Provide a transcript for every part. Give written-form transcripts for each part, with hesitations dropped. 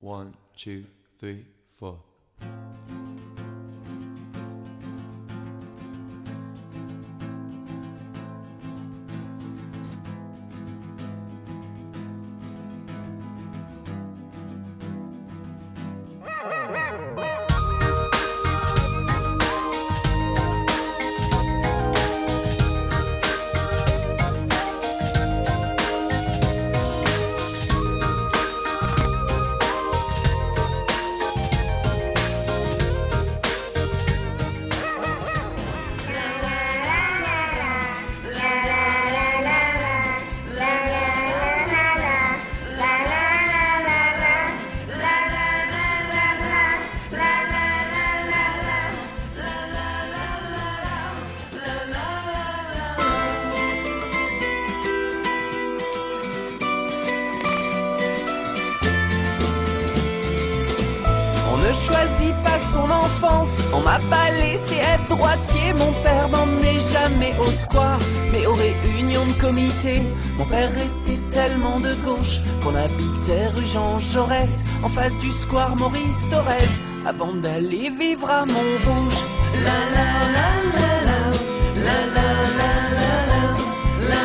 1, 2, 3, 4. On ne choisit pas son enfance, on m'a pas laissé être droitier. Mon père m'emmenait jamais au square, mais aux réunions de comité. Mon père était tellement de gauche qu'on habitait rue Jean Jaurès, en face du square Maurice Thorez, avant d'aller vivre à Montrouge. La la la la la, la la la la la, la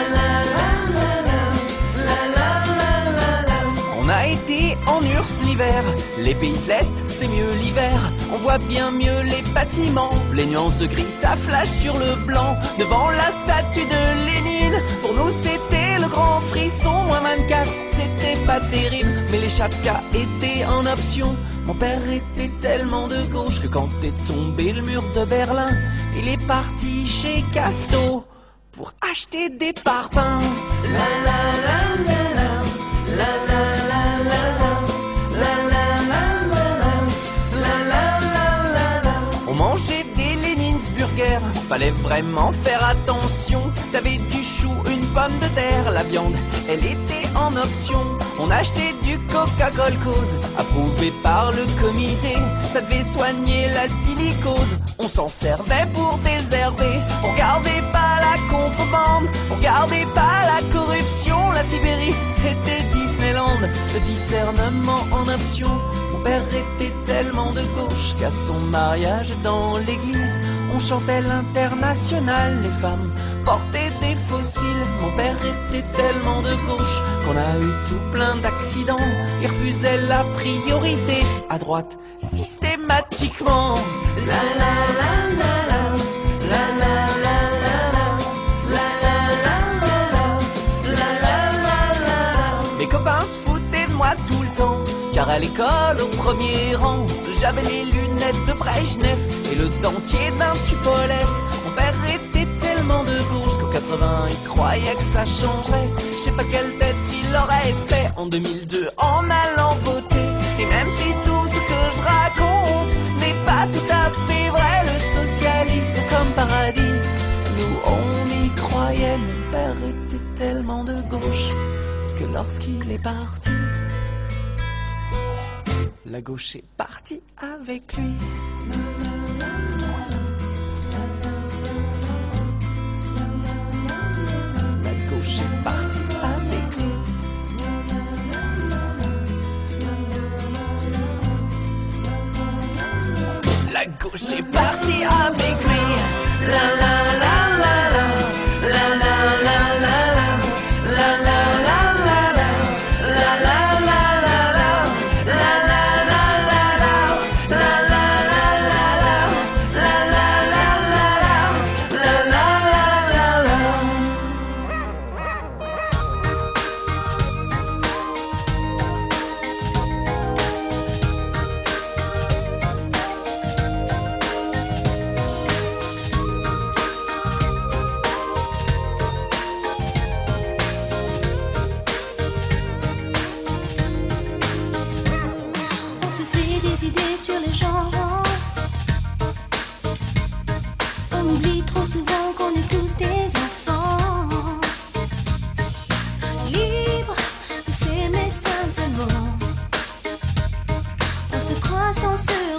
la la la la. On a été en URSS l'hiver, les pays de l'Est c'est mieux l'hiver. On voit bien mieux les bâtiments, les nuances de gris ça flash sur le blanc. Devant la statue de Lénine, pour nous c'était le grand frisson. Moins 24, c'était pas terrible, mais les chapkas étaient en option. Mon père était tellement de gauche que quand est tombé le mur de Berlin, il est parti chez Casto pour acheter des parpaings. La la la la la, la la la la la, la la la. On mangeait des Léninsburgers, fallait vraiment faire attention. T'avais du chou, une pomme de terre, la viande, elle était en option. On achetait du Coca-Cola cause, approuvé par le comité. Ça devait soigner la silicose, on s'en servait pour désherber. On regardait pas la contrebande, on regardait pas la corruption. La Sibérie, c'était Disneyland, le discernement en option. Mon père était tellement de gauche qu'à son mariage dans l'église, on chantait l'Internationale. Les femmes portaient des fossiles. Mon père était tellement de gauche qu'on a eu tout plein d'accidents. Il refusait la priorité à droite systématiquement. La la la la la, la la la la la, la la la la la. Mes copains se foutaient de moi tout le temps, car à l'école au premier rang, j'avais les lunettes de Brejnev et le dentier d'un Tupolev. Mon père était tellement de gauche qu'en 80 il croyait que ça changerait. Je sais pas quelle tête il aurait fait en 2002 en allant voter. Et même si tout ce que je raconte n'est pas tout à fait vrai, le socialisme comme paradis, nous on y croyait. Mon père était tellement de gauche que lorsqu'il est parti, la gauche est partie avec lui. La gauche est partie avec lui. La gauche est partie avec lui. La la la la la, la la la la la, la la la la la, la la la la la, la la la la la, la la la la la, la la la la la, la la la la. On se fait des idées sur les gens. On oublie trop souvent qu'on est tous des enfants, libres de s'aimer simplement. On se croit sans se